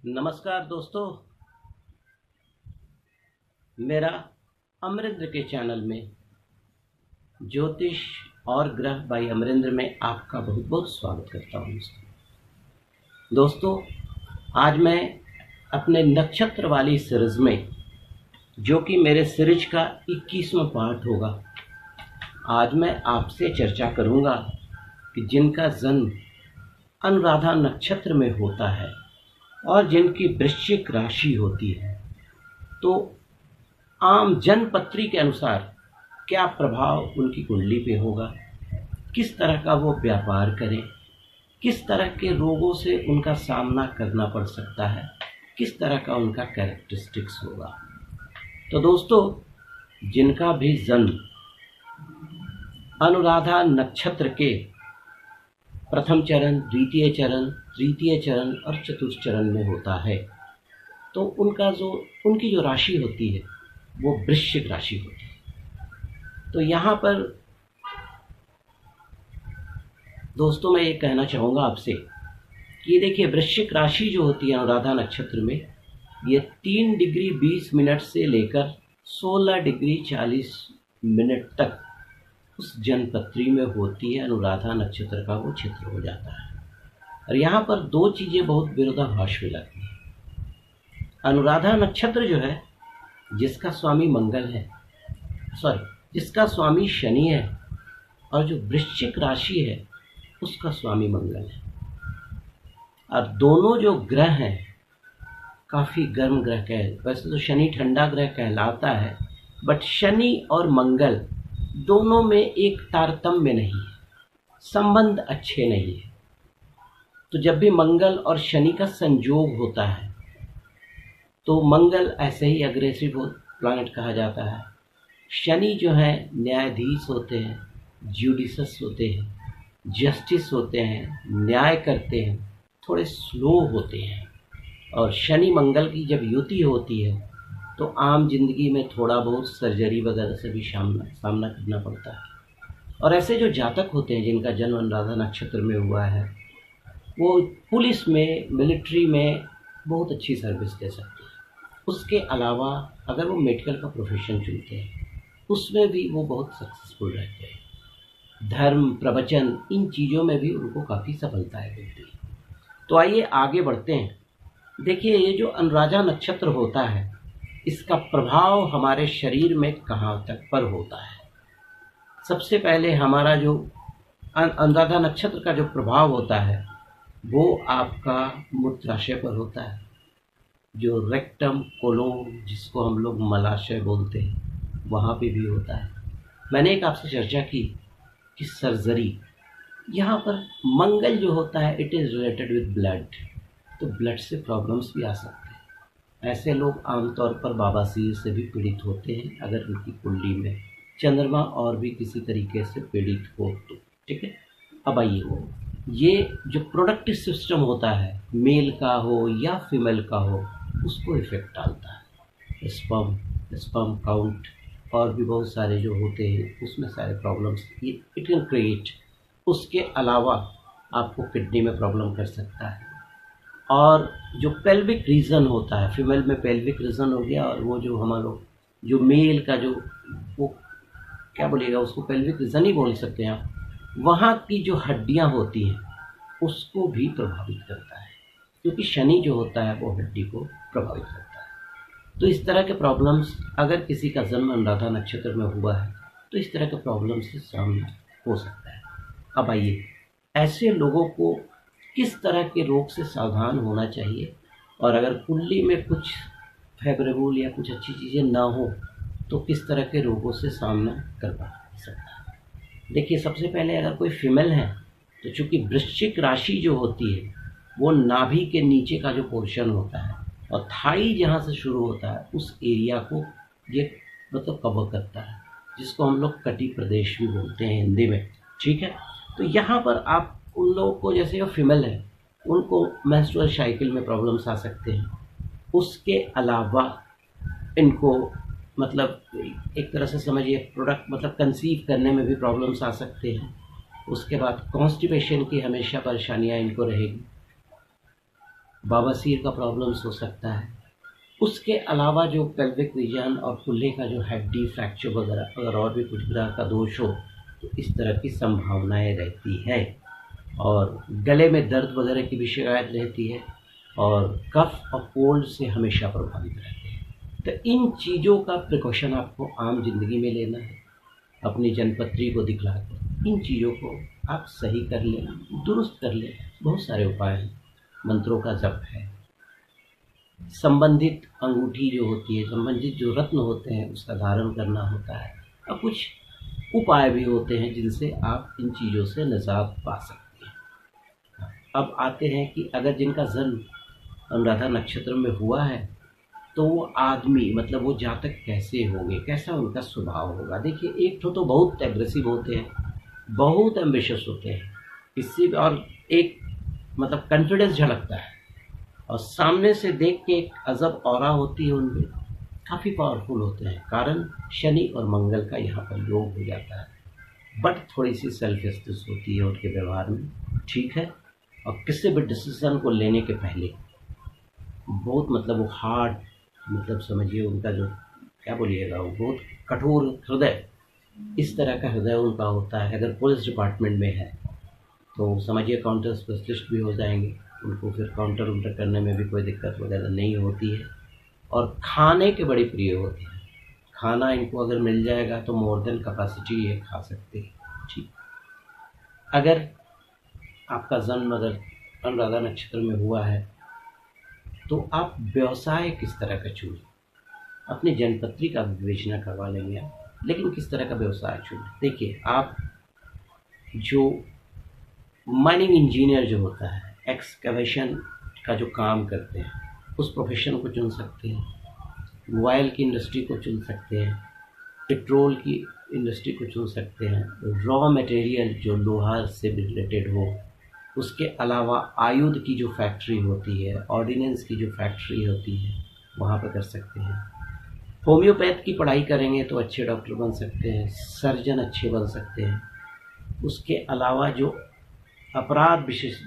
नमस्कार दोस्तों, मेरा अमरेंद्र के चैनल में ज्योतिष और ग्रह बाई अमरेंद्र में आपका बहुत बहुत स्वागत करता हूँ। दोस्तों, आज मैं अपने नक्षत्र वाली सीरीज में, जो कि मेरे सीरीज का 21वां पार्ट होगा, आज मैं आपसे चर्चा करूँगा कि जिनका जन्म अनुराधा नक्षत्र में होता है और जिनकी वृश्चिक राशि होती है, तो आम जनपत्री के अनुसार क्या प्रभाव उनकी कुंडली पे होगा, किस तरह का वो व्यापार करें, किस तरह के रोगों से उनका सामना करना पड़ सकता है, किस तरह का उनका कैरेक्टरिस्टिक्स होगा। तो दोस्तों, जिनका भी जन्म अनुराधा नक्षत्र के प्रथम चरण, द्वितीय चरण, तृतीय चरण और चतुर्थ चरण में होता है, तो उनकी जो राशि होती है वो वृश्चिक राशि होती है। तो यहाँ पर दोस्तों मैं ये कहना चाहूँगा आपसे कि देखिए, वृश्चिक राशि जो होती है अनुराधा नक्षत्र में, ये 3 डिग्री 20 मिनट से लेकर 16 डिग्री 40 मिनट तक उस जनपत्री में होती है। अनुराधा नक्षत्र का वो क्षेत्र हो जाता है। और यहाँ पर दो चीज़ें बहुत विरोधाभास में लगती हैं। अनुराधा नक्षत्र जो है, जिसका स्वामी मंगल है, जिसका स्वामी शनि है, और जो वृश्चिक राशि है उसका स्वामी मंगल है। और दोनों जो ग्रह हैं काफ़ी गर्म ग्रह वैसे तो शनि ठंडा ग्रह कहलाता है, बट शनि और मंगल दोनों में एक तारतम्य नहीं है, संबंध अच्छे नहीं है। तो जब भी मंगल और शनि का संयोग होता है तो मंगल ऐसे ही अग्रेसिव प्लैनेट कहा जाता है। शनि जो है न्यायाधीश होते हैं, ज्यूडिशस होते हैं, जस्टिस होते हैं, न्याय करते हैं, थोड़े स्लो होते हैं। और शनि मंगल की जब युति होती है तो आम जिंदगी में थोड़ा बहुत सर्जरी वगैरह से भी सामना करना पड़ता है। और ऐसे जो जातक होते हैं जिनका जन्म अनुराधा नक्षत्र में हुआ है, वो पुलिस में, मिलिट्री में बहुत अच्छी सर्विस दे सकते हैं। उसके अलावा अगर वो मेडिकल का प्रोफेशन चुनते हैं, उसमें भी वो बहुत सक्सेसफुल रहते हैं। धर्म, प्रवचन, इन चीज़ों में भी उनको काफ़ी सफलताएं मिलती है। तो आइए आगे बढ़ते हैं। देखिए, ये जो अनुराधा नक्षत्र होता है, इसका प्रभाव हमारे शरीर में कहाँ तक पर होता है। सबसे पहले हमारा जो अनुराधा नक्षत्र का जो प्रभाव होता है वो आपका मूत्राशय पर होता है, जो रेक्टम, कोलोन, जिसको हम लोग मलाशय बोलते हैं, वहाँ पे भी होता है। मैंने एक आपसे चर्चा की कि सर्जरी, यहाँ पर मंगल जो होता है it is related with blood, तो ब्लड से प्रॉब्लम्स भी आ सकते हैं। ऐसे लोग आमतौर पर बवासीर से भी पीड़ित होते हैं अगर उनकी कुंडली में चंद्रमा और भी किसी तरीके से पीड़ित हो तो। ठीक है, अब आइए, ये जो प्रोडक्टिव सिस्टम होता है, मेल का हो या फीमेल का हो, उसको इफेक्ट डालता है। स्पर्म काउंट और भी बहुत सारे जो होते हैं उसमें सारे प्रॉब्लम्स इट कैन क्रिएट। उसके अलावा आपको किडनी में प्रॉब्लम कर सकता है। और जो पेल्विक रीजन होता है, फीमेल में पेल्विक रीजन हो गया, और वो जो हमारा जो मेल का जो वो क्या बोलिएगा, उसको पेल्विक रीजन ही बोल सकते हैं आप, वहाँ की जो हड्डियाँ होती हैं उसको भी प्रभावित करता है, क्योंकि शनि जो होता है वो हड्डी को प्रभावित करता है। तो इस तरह के प्रॉब्लम्स, अगर किसी का जन्म अनुराधा नक्षत्र में हुआ है तो इस तरह के प्रॉब्लम्स से सामना हो सकता है। अब आइए, ऐसे लोगों को किस तरह के रोग से सावधान होना चाहिए, और अगर कुंडली में कुछ फेवरेबल या कुछ अच्छी चीज़ें ना हो तो किस तरह के रोगों से सामना कर सकता है। देखिए, सबसे पहले अगर कोई फीमेल है तो चूँकि वृश्चिक राशि जो होती है वो नाभि के नीचे का जो पोर्शन होता है और थाई जहाँ से शुरू होता है उस एरिया को ये मतलब कवर करता है, जिसको हम लोग कटी प्रदेश भी बोलते हैं हिंदी में। ठीक है, तो यहाँ पर आप उन लोगों को, जैसे वो फीमेल है, उनको मेंस्ट्रुअल साइकिल में प्रॉब्लम्स आ सकते हैं। उसके अलावा इनको मतलब एक तरह से समझिए प्रोडक्ट मतलब कंसीव करने में भी प्रॉब्लम्स आ सकते हैं। उसके बाद कॉन्स्टिपेशन की हमेशा परेशानियां इनको रहेगी। बवासीर का प्रॉब्लम्स हो सकता है। उसके अलावा जो पेल्विक रीजन और कूल्हे का जो हड्डी फ्रैक्चर वगैरह अगर और भी कुछ ग्रह का दोष हो तो इस तरह की संभावनाएं रहती है। और गले में दर्द वगैरह की भी शिकायत रहती है और कफ और कोल्ड से हमेशा प्रभावित रहते हैं। तो इन चीज़ों का प्रिकॉशन आपको आम जिंदगी में लेना है। अपनी जनपत्री को दिखलाकर इन चीज़ों को आप सही कर लें, दुरुस्त कर लें। बहुत सारे उपाय हैं, मंत्रों का जप है, संबंधित अंगूठी जो होती है, संबंधित जो रत्न होते हैं उसका धारण करना होता है, और कुछ उपाय भी होते हैं जिनसे आप इन चीज़ों से निजात पा सकते हैं। अब आते हैं कि अगर जिनका जन्म अनुराधा नक्षत्र में हुआ है तो वो आदमी मतलब वो जातक कैसे होंगे, कैसा उनका स्वभाव होगा। देखिए, एक तो बहुत एग्रेसिव होते हैं, बहुत एम्बिशियस होते हैं, किसी और एक मतलब कॉन्फिडेंस झलकता है और सामने से देख के एक अजब ऑरा होती है उनमें, काफ़ी पावरफुल होते हैं। कारण शनि और मंगल का यहाँ पर योग हो जाता है। बट थोड़ी सी सेल्फिशनेस होती है उनके व्यवहार में, ठीक है। और किसी भी डिसीजन को लेने के पहले बहुत मतलब वो हार्ड, मतलब समझिए उनका जो क्या बोलिएगा, वो बहुत कठोर हृदय, इस तरह का हृदय उनका होता है। अगर पुलिस डिपार्टमेंट में है तो समझिए काउंटर स्पेशलिस्ट भी हो जाएंगे, उनको फिर काउंटर उल्टर करने में भी कोई दिक्कत वगैरह नहीं होती है। और खाने के बड़े प्रिय होते हैं, खाना इनको अगर मिल जाएगा तो मोर देन कैपेसिटी ये खा सकते हैं, ठीक। अगर आपका जन्म अगर अनुराधा नक्षत्र में हुआ है तो आप व्यवसाय किस तरह का चुनें, अपनी जनपत्री का विवेचना करवा लेंगे आप, लेकिन किस तरह का व्यवसाय चुनें। देखिए, आप जो माइनिंग इंजीनियर जो होता है, एक्सकवेशन का जो काम करते हैं, उस प्रोफेशन को चुन सकते हैं। ऑयल की इंडस्ट्री को चुन सकते हैं, पेट्रोल की इंडस्ट्री को चुन सकते हैं, रॉ मटेरियल जो लोहा से रिलेटेड हो, उसके अलावा आयुध की जो फैक्ट्री होती है, ऑर्डिनेंस की जो फैक्ट्री होती है, वहाँ पर कर सकते हैं। होम्योपैथ की पढ़ाई करेंगे तो अच्छे डॉक्टर बन सकते हैं, सर्जन अच्छे बन सकते हैं। उसके अलावा जो अपराध विशेष,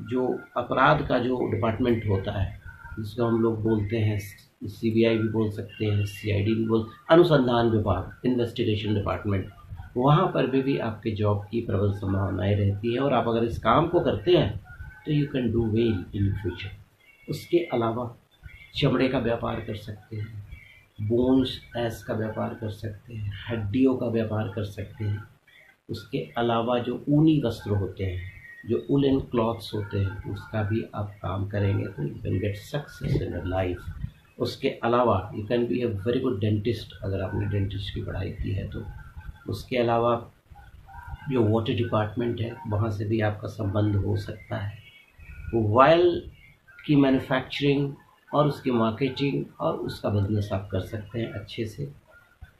जो अपराध का जो डिपार्टमेंट होता है, जिसको हम लोग बोलते हैं सीबीआई भी बोल सकते हैं, सीआईडी भी बोल, अनुसंधान विभाग, इन्वेस्टिगेशन डिपार्टमेंट, वहाँ पर भी आपके जॉब की प्रबल संभावनाएं रहती है। और आप अगर इस काम को करते हैं तो you can do well in future. उसके अलावा चमड़े का व्यापार कर सकते हैं, बोन्स एस का व्यापार कर सकते हैं, हड्डियों का व्यापार कर सकते हैं। उसके अलावा जो ऊनी वस्त्र होते हैं, जो वुलन क्लॉथ्स होते हैं, उसका भी आप काम करेंगे तो you can get success in life. उसके अलावा you can be a very good dentist, अगर आपने डेंटिस्ट की पढ़ाई की है तो। उसके अलावा जो वाटर डिपार्टमेंट है, वहाँ से भी आपका संबंध हो सकता है। ऑयल की मैन्युफैक्चरिंग और उसकी मार्केटिंग और उसका बिजनेस आप कर सकते हैं अच्छे से।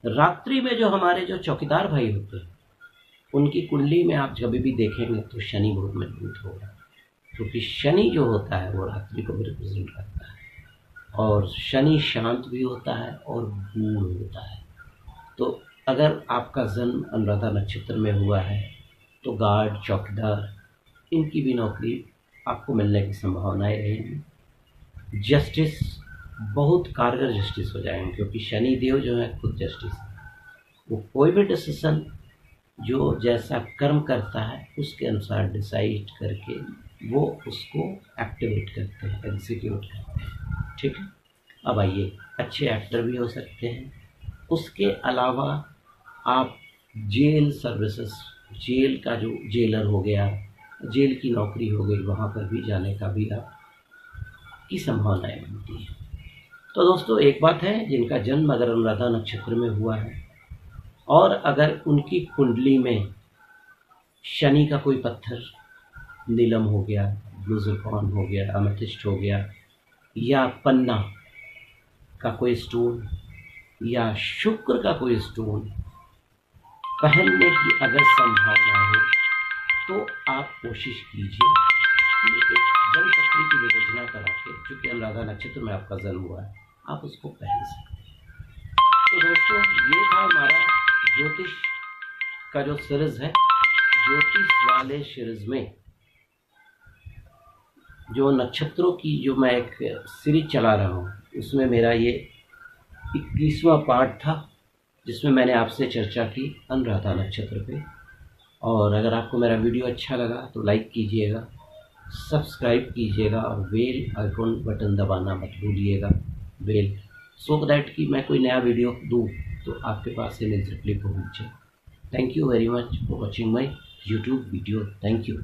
रात्रि में जो हमारे जो चौकीदार भाई होते हैं, उनकी कुंडली में आप जब भी देखेंगे तो शनि बहुत मजबूत होगा, क्योंकि शनि जो होता है वो रात्रि को भी रिप्रेजेंट करता है। और शनि शांत भी होता है और गूढ़ होता है। तो अगर आपका जन्म अनुराधा नक्षत्र में हुआ है तो गार्ड, चौकीदार, इनकी भी नौकरी आपको मिलने की संभावनाएं रहेंगी। जस्टिस, बहुत कारगर जस्टिस हो जाएंगे, क्योंकि शनि देव जो है खुद जस्टिस है। वो कोई भी डिसीजन जो जैसा कर्म करता है उसके अनुसार डिसाइड करके वो उसको एक्टिवेट करते हैं, एग्जीक्यूट करते हैं, ठीक है। अब आइए, अच्छे एक्टर भी हो सकते हैं। उसके अलावा आप जेल सर्विसेज, जेल का जो जेलर हो गया, जेल की नौकरी हो गई, वहाँ पर भी जाने का भी आप की संभावनाएं बनती हैं। तो दोस्तों, एक बात है, जिनका जन्म अगर अनुराधा नक्षत्र में हुआ है और अगर उनकी कुंडली में शनि का कोई पत्थर, नीलम हो गया, ब्लू ज़िरकॉन हो गया, अमेथिस्ट हो गया, या पन्ना का कोई स्टोन, या शुक्र का कोई स्टोन पहनने की अगर संभावना हो तो आप कोशिश कीजिए कि एक जन्मपत्री की विवेचना करा के, चूँकि अनुराधा नक्षत्र में आपका जन्म हुआ है, आप उसको पहन सकते हैं। तो दोस्तों, ये था हमारा ज्योतिष का जो सीरीज है। ज्योतिष वाले सीरीज में जो नक्षत्रों की जो मैं एक सीरीज चला रहा हूँ, उसमें मेरा ये 21वां पार्ट था, जिसमें मैंने आपसे चर्चा की अनुराधा नक्षत्र पे। और अगर आपको मेरा वीडियो अच्छा लगा तो लाइक कीजिएगा, सब्सक्राइब कीजिएगा और बेल आइकॉन बटन दबाना मत भूलिएगा, बेल, सो दैट कि मैं कोई नया वीडियो दूँ तो आपके पास इमीडिएटली पहुँचे। Thank you very much for watching my YouTube video. Thank you.